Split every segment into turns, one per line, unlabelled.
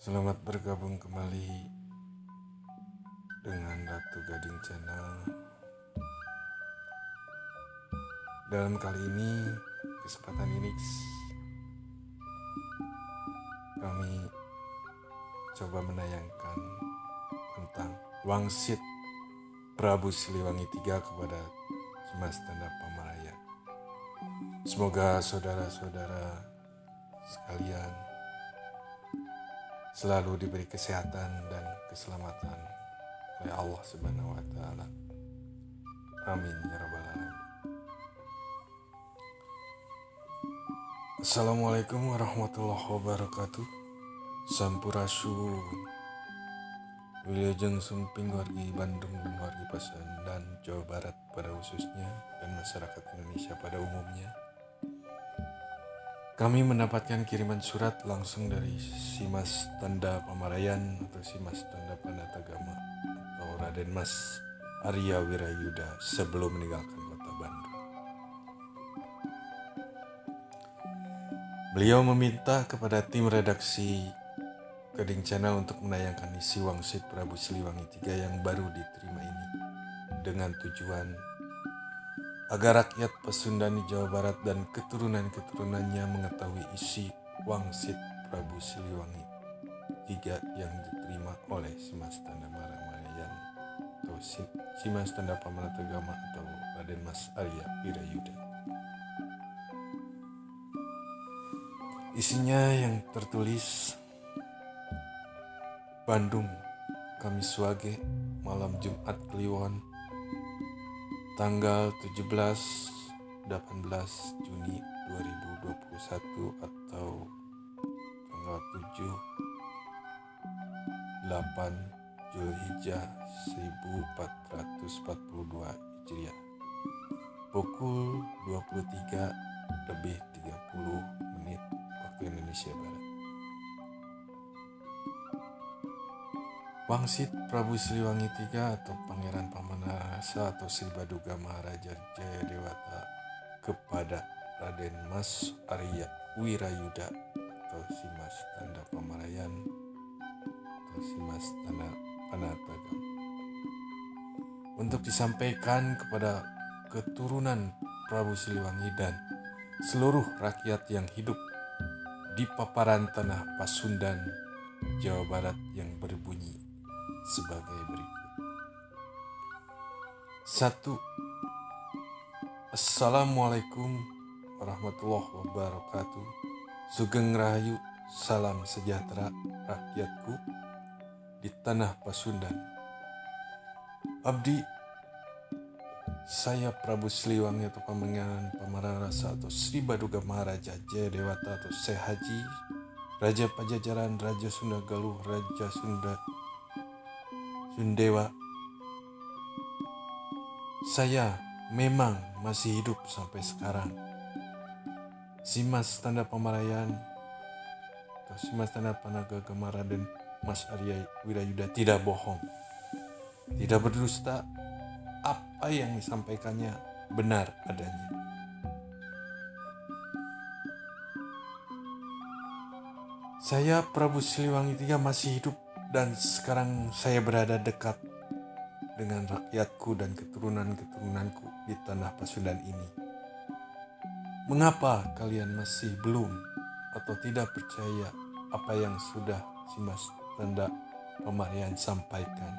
Selamat bergabung kembali dengan Ratu Gading Channel. Dalam kali ini, kesempatan ini kami coba menayangkan tentang Wangsit Prabu Siliwangi III kepada Dimas Tanda Pamaraya. Semoga saudara-saudara sekalian selalu diberi kesehatan dan keselamatan oleh Allah Subhanahu wa Ta'ala. Amin ya rabbal alamin. Assalamualaikum warahmatullahi wabarakatuh. Sampurasun. Wilujeng Sumping wargi Bandung dan wargi Pasundan Jawa Barat pada khususnya dan masyarakat Indonesia pada umumnya. Kami mendapatkan kiriman surat langsung dari Simas Tanda Pamarayan atau Simas Tanda Panatagama atau Raden Mas Arya Wirayuda sebelum meninggalkan kota Bandung. Beliau meminta kepada tim redaksi Gading Channel untuk menayangkan isi Wangsit Prabu Siliwangi III yang baru diterima ini dengan tujuan agar rakyat Pasundan di Jawa Barat dan keturunan-keturunannya mengetahui isi Wangsit Prabu Siliwangi III yang diterima oleh Simas Tanda Pamaraya atau Simas Tanda Pamanatagama atau Raden Mas Arya Wirayuda. Isinya yang tertulis: Bandung, Kamis Wage, malam Jumat Kliwon, tanggal 17-18 Juni 2021 atau tanggal 7-8 Zulhijjah 1442 Hijriah. Pukul 23:30 waktu Indonesia Barat. Wangsit Prabu Siliwangi III atau Pangeran Pamanarasa atau Sri Baduga Maharaja Jayadewata kepada Raden Mas Arya Wirayuda atau Simas Tanda Pamarayan atau Simas Tanda Panatagama untuk disampaikan kepada keturunan Prabu Siliwangi dan seluruh rakyat yang hidup di paparan tanah Pasundan, Jawa Barat yang berbunyi sebagai berikut. 1. Assalamualaikum warahmatullahi wabarakatuh. Sugeng Rahayu, salam sejahtera rakyatku di tanah Pasundan. Abdi saya Prabu Siliwangi atau Pangeran Pamanarasa atau Sri Baduga Maharaja Jayadewata atau Syekh Haji Raja Pajajaran, Raja Sunda Galuh, Raja Sundewa. Saya memang masih hidup sampai sekarang. Simas Tanda Pamarayan atau Simas Tanda Panatagama Raden Mas Arya Wirayuda tidak bohong, tidak berdusta. Apa yang disampaikannya benar adanya. Saya Prabu Siliwangi III masih hidup dan sekarang saya berada dekat dengan rakyatku dan keturunan-keturunanku di tanah Pasundan ini. Mengapa kalian masih belum atau tidak percaya apa yang sudah Simas Tanda Pamarayan sampaikan?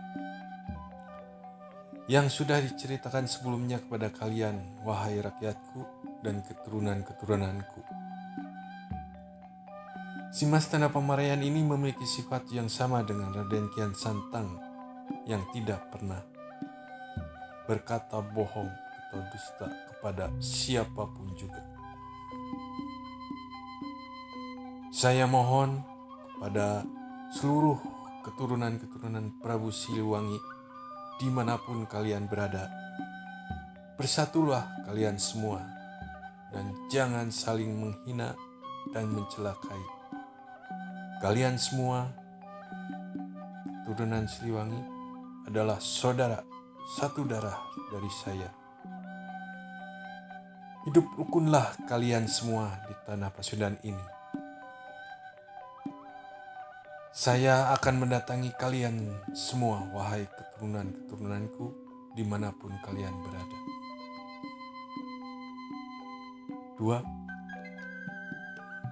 Yang sudah diceritakan sebelumnya kepada kalian, wahai rakyatku dan keturunan-keturunanku. Simas Tanda Pamarayan ini memiliki sifat yang sama dengan Raden Kian Santang yang tidak pernah berkata bohong atau dusta kepada siapapun juga. Saya mohon kepada seluruh keturunan-keturunan Prabu Siliwangi dimanapun kalian berada, bersatulah kalian semua dan jangan saling menghina dan mencelakai. Kalian semua keturunan Siliwangi adalah saudara satu darah dari saya. Hidup rukunlah kalian semua di tanah Pasundan ini. Saya akan mendatangi kalian semua, wahai keturunan-keturunanku, dimanapun kalian berada. 2.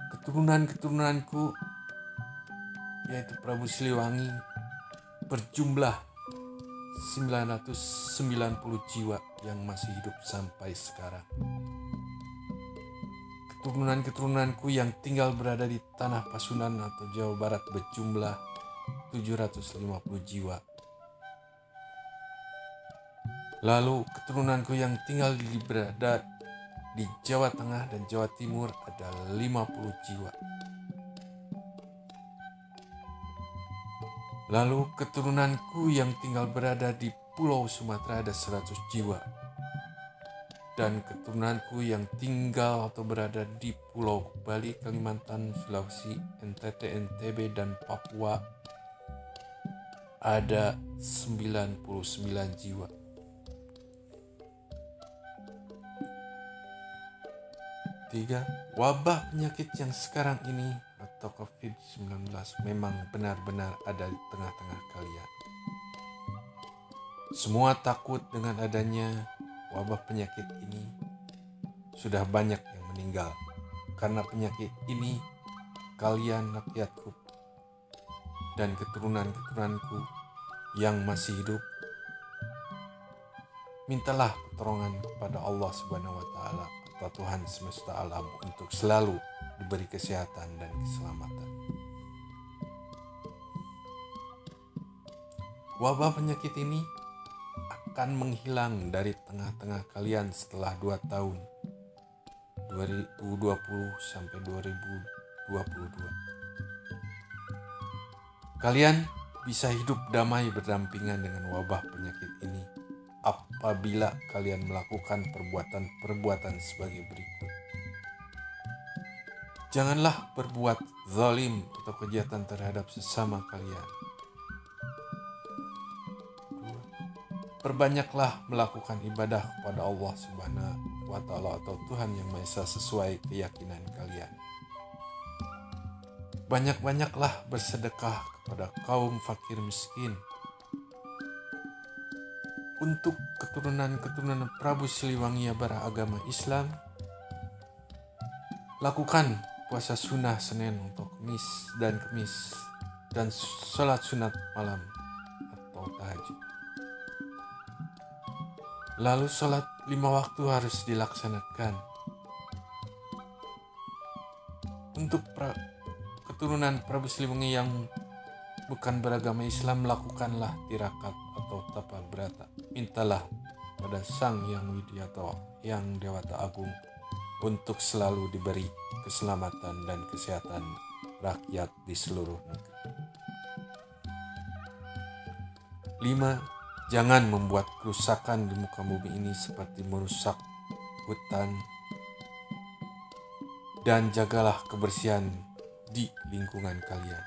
Keturunan-keturunanku, yaitu Prabu Siliwangi, berjumlah 990 jiwa yang masih hidup sampai sekarang. Keturunan-keturunanku yang tinggal berada di Tanah Pasundan atau Jawa Barat berjumlah 750 jiwa. Lalu keturunanku yang tinggal berada di Jawa Tengah dan Jawa Timur ada 50 jiwa. Lalu keturunanku yang tinggal berada di Pulau Sumatera ada 100 jiwa. Dan keturunanku yang tinggal atau berada di Pulau Bali, Kalimantan, Sulawesi, NTT, NTB, dan Papua ada 99 jiwa. 3. Wabah penyakit yang sekarang ini atau COVID-19 memang benar-benar ada di tengah-tengah kalian. Semua takut dengan adanya wabah penyakit ini. Sudah banyak yang meninggal karena penyakit ini. Kalian rakyatku dan keturunan-keturunanku yang masih hidup, mintalah pertolongan kepada Allah Subhanahu wa Ta'ala atau Tuhan semesta alam untuk selalu diberi kesehatan dan keselamatan. Wabah penyakit ini akan menghilang dari tengah-tengah kalian setelah 2 tahun 2020 sampai 2022. Kalian bisa hidup damai berdampingan dengan wabah penyakit ini apabila kalian melakukan perbuatan-perbuatan sebagai berikut. Janganlah berbuat zalim atau kejahatan terhadap sesama kalian. Perbanyaklah melakukan ibadah kepada Allah Subhanahu wa Ta'ala atau Tuhan Yang Maha Esa sesuai keyakinan kalian. Banyak-banyaklah bersedekah kepada kaum fakir miskin. Untuk keturunan-keturunan Prabu Siliwangi yang beragama Islam, lakukan puasa sunnah Senin untuk Kamis dan sholat sunat malam atau tahajud. Lalu sholat 5 waktu harus dilaksanakan. Untuk keturunan Prabu Siliwangi yang bukan beragama Islam, lakukanlah tirakat atau tapa berata. Mintalah pada Sang Yang Widya atau Yang Dewata Agung untuk selalu diberi keselamatan dan kesehatan rakyat di seluruh negeri. 5. Jangan membuat kerusakan di muka bumi ini seperti merusak hutan, dan jagalah kebersihan di lingkungan kalian.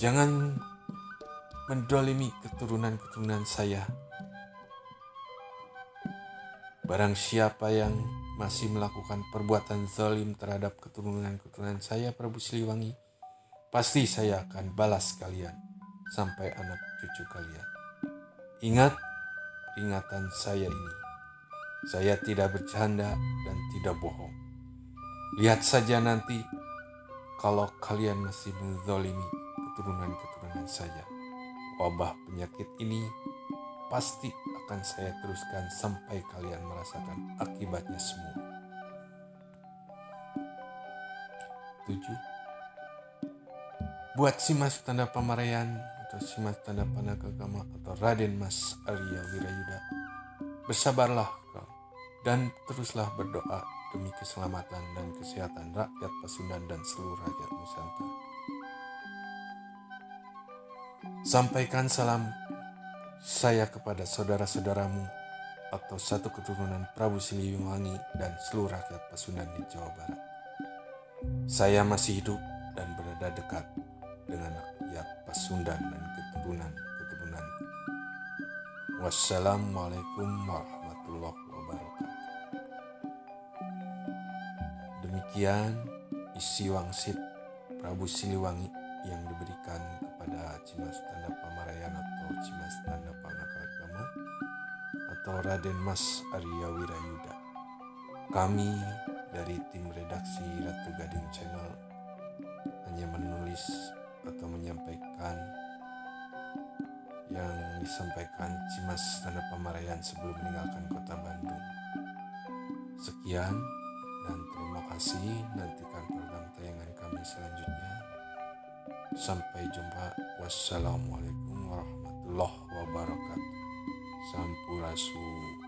Jangan mendolimi keturunan-keturunan saya. Barang siapa yang masih melakukan perbuatan zalim terhadap keturunan-keturunan saya, Prabu Siliwangi, pasti saya akan balas kalian sampai anak cucu kalian. Ingat peringatan saya ini. Saya tidak bercanda dan tidak bohong. Lihat saja nanti kalau kalian masih menzalimi keturunan-keturunan saya. Wabah penyakit ini pasti akan saya teruskan sampai kalian merasakan akibatnya semua. 7. Buat si Mas Tanda Pamarayan atau si Mas Tanda Panagagama atau Raden Mas Arya Wirayuda, bersabarlah kau dan teruslah berdoa demi keselamatan dan kesehatan rakyat Pasundan dan seluruh rakyat Nusantara. Sampaikan salam saya kepada saudara-saudaramu atau satu keturunan Prabu Siliwangi dan seluruh rakyat Pasundan di Jawa Barat. Saya masih hidup dan berada dekat dengan rakyat Pasundan dan keturunan-keturunanku. Wassalamualaikum warahmatullahi wabarakatuh. Demikian isi wangsit Prabu Siliwangi yang diberikan kepada Cimas Tanda Pamarayan atau Cimas Tanda Panakagama atau Raden Mas Arya Wirayuda. Kami dari tim redaksi Ratu Gading Channel hanya menulis atau menyampaikan yang disampaikan Cimas Tanda Pamarayan sebelum meninggalkan kota Bandung. Sekian dan terima kasih. Nantikan program tayangan kami selanjutnya. Sampai jumpa. Wassalamualaikum warahmatullahi wabarakatuh. Sampurasun.